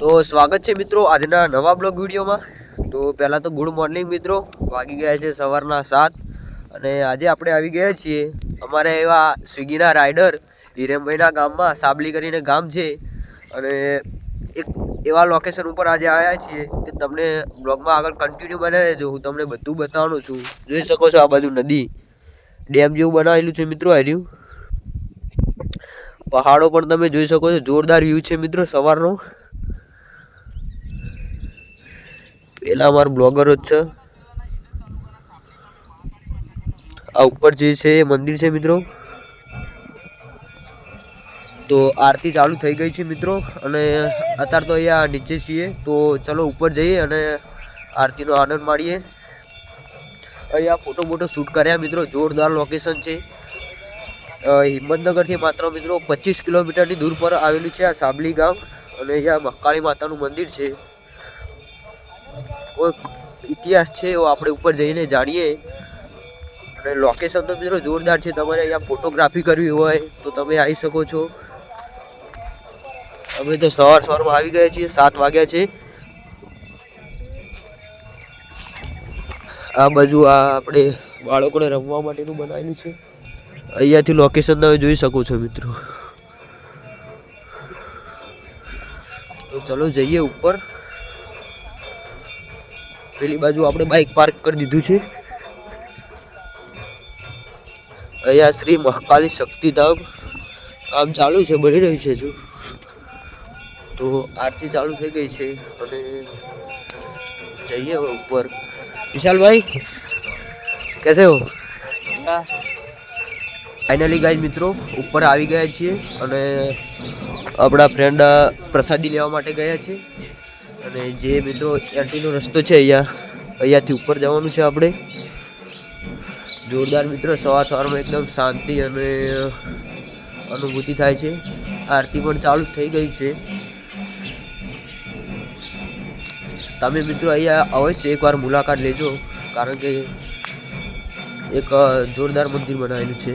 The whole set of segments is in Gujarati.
તો સ્વાગત છે મિત્રો આજના નવા બ્લોગ વિડીયોમાં। તો પહેલાં તો ગુડ મોર્નિંગ મિત્રો, વાગી ગયા છે સવારના 7 અને આજે આપણે આવી ગયા છીએ અમારે એવા સ્વિગીના રાઇડર હિરેમભાઈના ગામમાં। સાબલી કરીને ગામ છે અને એક એવા લોકેશન ઉપર આજે આવ્યા છીએ કે તમને બ્લોગમાં આગળ કન્ટિન્યુ બને રહેજો। હું તમને બધું બતાવવાનું છું। જોઈ શકો છો આ બાજુ નદી ડેમ જેવું બનાવેલું છે મિત્રો। હાર્યું પહાડો પણ તમે જોઈ શકો છો, જોરદાર વ્યૂ છે મિત્રો સવારનો। પેલા અમારા બ્લોગરો જ છે। આ ઉપર જે છે એ મંદિર છે મિત્રો। તો આરતી ચાલુ થઈ ગઈ છે મિત્રો અને અત્યારે તો અહીંયા નીચે છીએ। તો ચલો ઉપર જઈએ અને આરતીનો આનંદ માણીએ। અહીંયા ફોટો શૂટ કર્યા મિત્રો, જોરદાર લોકેશન છે। હિંમતનગરથી માત્ર મિત્રો 25 કિલોમીટરની દૂર પર આવેલું છે આ સાબલી ગામ અને અહીંયા મહાકાળી માતાનું મંદિર છે। કોઈ ઇતિહાસ છે એવો આપણે ઉપર જઈને જાણીએ। અને લોકેશન તો મિત્રો જોરદાર છે। તમારે અહીંયા ફોટોગ્રાફી કરવી હોય તો તમે આવી શકો છો। અમે તો સવારમાં આવી ગયા છીએ, 7 વાગ્યા છે। આ બાજુ આ આપણે બાળકોને રમવા માટેનું બનાવેલું છે। અહીંયાથી લોકેશન તમે જોઈ શકો છો મિત્રો। તો ચલો જઈએ ઉપર। પેલી બાજુ આપણે બાઇક પાર્ક કરી દીધું છે। અહીંયા શ્રી મહાકાળી શક્તિધામ કામ ચાલુ છે, બની રહ્યું છે હજુ। તો આરતી ચાલુ થઈ ગઈ છે અને જઈએ ઉપર। વિશાલભાઈ કેસે હો? ફાઇનલી ગાઈઝ મિત્રો ઉપર આવી ગયા છીએ અને આપણા ફ્રેન્ડ પ્રસાદી લેવા માટે ગયા છે। અને જે મિત્રો એન્ટ્રીનો રસ્તો છે અહીંયાથી ઉપર જવાનું છે આપણે। જોરદાર મિત્રો, સવારમાં એકદમ શાંતિ અને અનુભૂતિ થાય છે। આરતી પણ ચાલુ થઈ ગઈ છે। તમે મિત્રો અહીંયા અવશ્ય એકવાર મુલાકાત લેજો, કારણ કે એક જોરદાર મંદિર બનાવેલું છે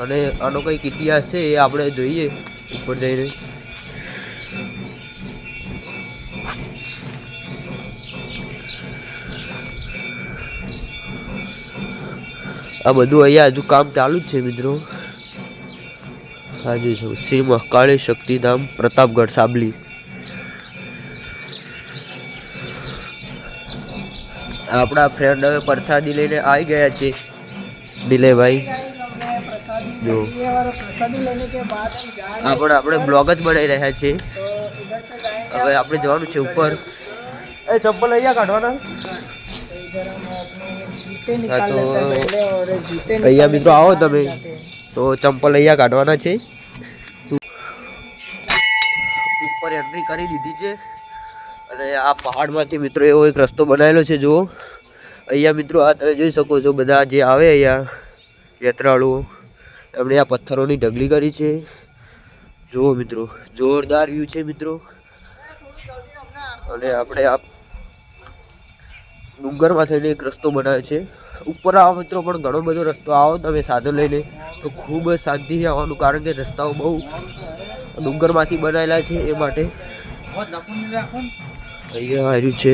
અને આનો કંઈક ઇતિહાસ છે એ આપણે જોઈએ ઉપર જઈને। આ બધું અહીંયા હજુ કામ ચાલુ જ છે મિત્રો। હા જોઈ શકો, શ્રી મહાકાળી શક્તિધામ પ્રતાપગઢ સાબલી। આપણા ફ્રેન્ડ હવે પ્રસાદી લઈને આવી ગયા છે દિલેભાઈ। જો આપણે બ્લોગ જ બનાવી રહ્યા છે। હવે આપણે જવાનું છે ઉપર। એ ચપ્પલ અહીંયા કાઢવાના। હા તો અહીંયા મિત્રો આવો તમે તો ચંપલ અહીંયા કાઢવાના છે। ઉપર એન્ટ્રી કરી દીધી છે અને આ પહાડમાંથી મિત્રો એવો એક રસ્તો બનાવેલો છે। જુઓ અહીંયા મિત્રો આ તમે જોઈ શકો છો, બધા જે આવે અહીંયા યાત્રાળુઓ એમણે આ પથ્થરોની ઢગલી કરી છે। જુઓ મિત્રો જોરદાર વ્યૂ છે મિત્રો। અને આપણે આ ડુંગરમાં થઈને એક રસ્તો બનાવ્યો છે। ઉપર આવો મિત્રો પણ ઘણો બધો રસ્તો, આવો તમે સાધન લઈને તો ખૂબ જ શાંતિથી આવવાનું, કારણ કે રસ્તાઓ બહુ ડુંગરમાંથી બનાવેલા છે એ માટે। અહીંયા આવ્યું છે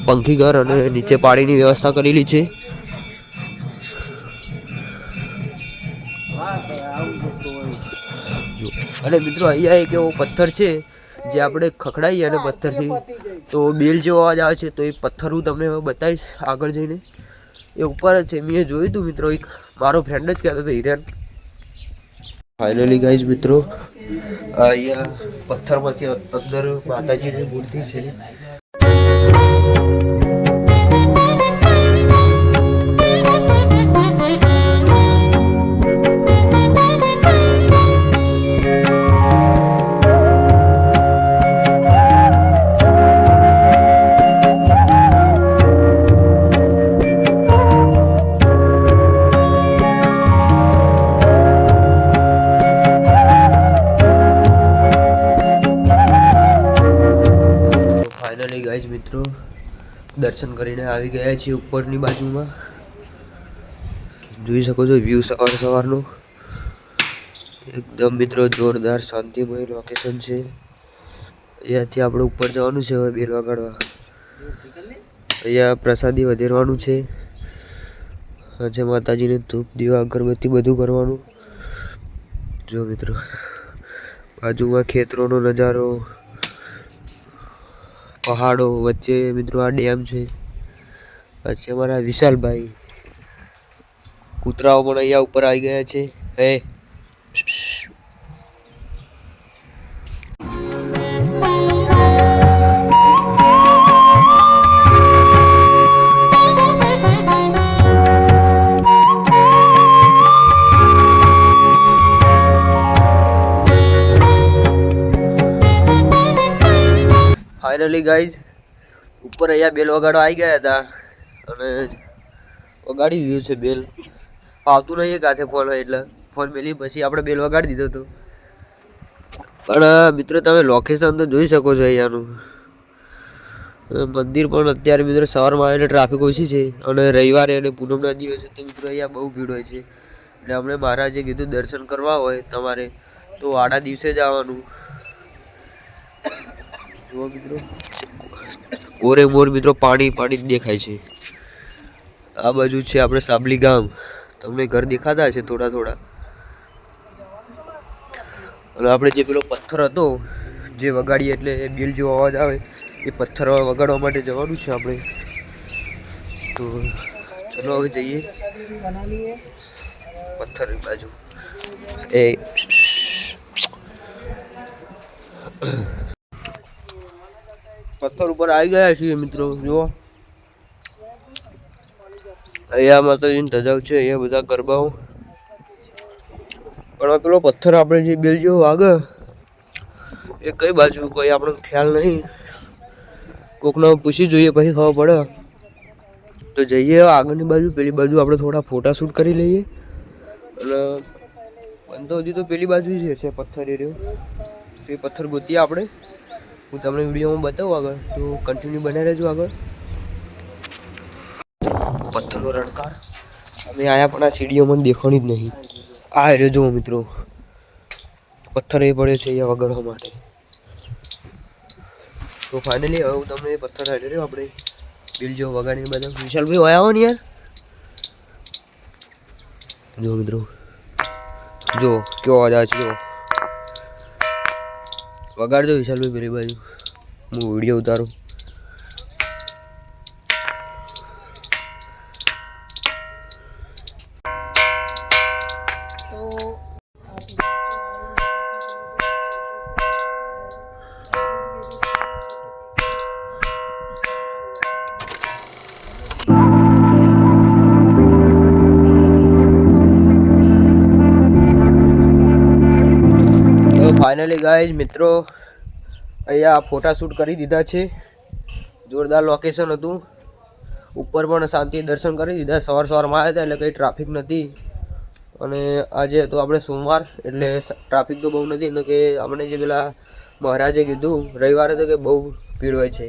પંખી ઘર અને નીચે પાણીની વ્યવસ્થા કરેલી છે। અને મિત્રો અહીંયા એક એવો પથ્થર છે જે આપણે ખખડાઈએ અને પથ્થરથી તો બેલ જેવો અવાજ આવે છે। તો એ પથ્થર હું તમને બતાવીશ આગળ જઈને। એ ઉપર જ છે, મેં જોયું હતું મિત્રો, એક મારો ફ્રેન્ડ જ કહેતો હતો હિરેન। ફાઇનલી ગાઈઝ મિત્રો અહીંયા પથ્થરમાંથી અંદર માતાજીની મૂર્તિ છે। ગાઈઝ મિત્રો દર્શન કરીને આવી ગયા છીએ ઉપરની બાજુમાં। જોઈ શકો છો વ્યૂ સવારનો एकदम मित्रों जोरदार शांतिमय लोकेशन है। અહીંયાથી આપણે ઉપર જવાનું છે હવે બેલ વગાડવા. અહીંયા પ્રસાદી વધેરવાનું છે. આજે માતાજીને ધૂપ દીવા અગરબત્તી બધું કરવાનું. જો મિત્રો બાજુમાં ખેતરોનો નજારો, પહાડો વચ્ચે મિત્રો આ ડેમ છે. પછી અમારા વિશાલભાઈ કૂતરાઓ પણ અહીંયા ઉપર આવી ગયા છે. હે ફાઇનલી ગાઈઝ ઉપર અહીંયા બેલ વગાડવા આવી ગયા હતા અને વગાડી દીધું છે બેલ. આવતું નહીં એક હાથે ફોન હોય એટલે ફોન મેલી પછી આપણે બેલ વગાડી દીધો હતો. પણ મિત્રો તમે લોકેશન તો જોઈ શકો છો અહીંયાનું. મંદિર પણ અત્યારે મિત્રો સવારમાં આવીને ટ્રાફિક ઓછી છે અને રવિવારે અને પૂનમના દિવસે તો મિત્રો અહીંયા બહુ ભીડ હોય છે. એટલે અમને મહારાજે કીધું દર્શન કરવા હોય તમારે તો આડા દિવસે જ આવવાનું. જુઓ મિત્રો કોરે મોર મિત્રો પાણી પાણી જ દેખાય છે. આ બાજુ છે આપણે સાબલી ગામ. તમને ઘર દેખાતા હશે થોડા થોડા. અને આપણે જે પેલો પથ્થર હતો જે વગાડીએ એટલે બેલ જેવો અવાજ આવે એ પથ્થર વગાડવા માટે જવાનું છે આપણે. તો ચલો હવે જઈએ પથ્થર બાજુ. એ પથ્થર ઉપર આવી ગયા છીએ મિત્રો. જુઓ અહીંયા માતાજીની ધજાવ છે, અહીંયા બધા ગરબાઓ. પણ પેલો પથ્થર આપણે જે બેલ જેવો વાગે એ કઈ બાજુ કોઈ આપણને ખ્યાલ નહીં. કોકને પૂછી જોઈએ પછી ખબર પડે. તો જઈએ આગળની બાજુ. પેલી બાજુ આપણે થોડા ફોટા શૂટ કરી લઈએ. અને બંધો સુધી તો પેલી બાજુ જ છે પથ્થર એ રહ્યો. એ પથ્થર ગોતીએ આપણે. હું તમને વિડીયોમાં બતાવું આગળ, તો કન્ટિન્યુ બને રહેજો આગળ. પથ્થરનો રણકાર અમે આયા પણ આ સીડીઓમાં દેખાણી જ નહીં. આ રહ્યો જુઓ મિત્રો પથ્થર એ પડ્યો છે અહીંયા વગાડવા માટે. તો ફાઇનલી હવે હું તમને પથ્થર હાજર રહ્યો આપણે બિલ જેવો વગાડીને બધા. વિશાલભાઈ હોય આવો ને યાર. જો મિત્રો જો કેવો અવાજ આવે છે. જો વગાડજો વિશાલભાઈ પેલી બાજુ. હું વિડીયો ઉતારું. ફાઇનલી ગાઈઝ મિત્રો અહીંયા ફોટા શૂટ કરી દીધા છે. જોરદાર લોકેશન હતું. ઉપર પણ શાંતિ દર્શન કરી દીધા. સવારમાં આવ્યા હતા એટલે કંઈ ટ્રાફિક નથી. અને આજે તો આપણે સોમવાર એટલે ટ્રાફિક તો બહુ નથી. એટલે કે આપણે જે પેલા મહારાજે કીધું રવિવારે તો કે બહુ ભીડ હોય છે.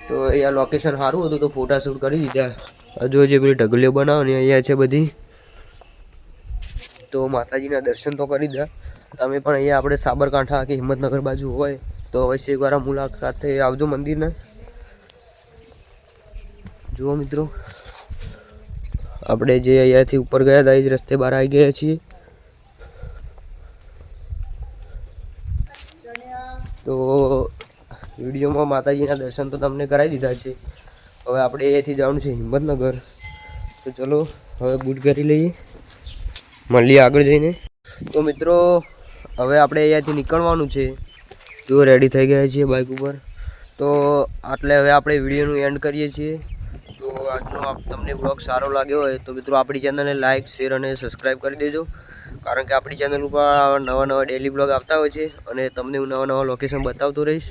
તો અહીંયા લોકેશન સારું હતું તો ફોટા શૂટ કરી દીધા. હજુ જે પેલી ઢગલીઓ બનાવવાની અહીંયા છે બધી. તો માતાજીના દર્શન તો કરી દીધા. તમે પણ અહીંયા આપણે સાબરકાંઠા કે હિંમતનગર બાજુ હોય તો અવશ્ય એકવાર મુલાકાત આવજો મંદિરને. જુઓ મિત્રો આપણે જે અહીંયાથી ઉપર ગયા હતા એ જ રસ્તે બહાર આવી ગયા છીએ. તો વિડીયોમાં માતાજીના દર્શન તો તમને કરાવી દીધા છે. હવે આપણે અહીંયાથી જવાનું છે હિંમતનગર. તો ચલો હવે બૂટ કરી લઈએ, મળીએ આગળ જઈને. તો મિત્રો હવે આપણે અહીંયાથી નીકળવાનું છે. જો રેડી થઈ ગયા છીએ બાઇક ઉપર. તો આટલે હવે આપણે વિડીયોનું એન્ડ કરીએ છીએ. તો આજનો તમને બ્લોગ સારો લાગ્યો હોય તો મિત્રો આપણી ચેનલને લાઇક શેર અને સબસ્ક્રાઈબ કરી દેજો. કારણ કે આપણી ચેનલ ઉપર નવા નવા ડેલી બ્લોગ આવતા હોય છે અને તમને હું નવા નવા લોકેશન બતાવતો રહીશ.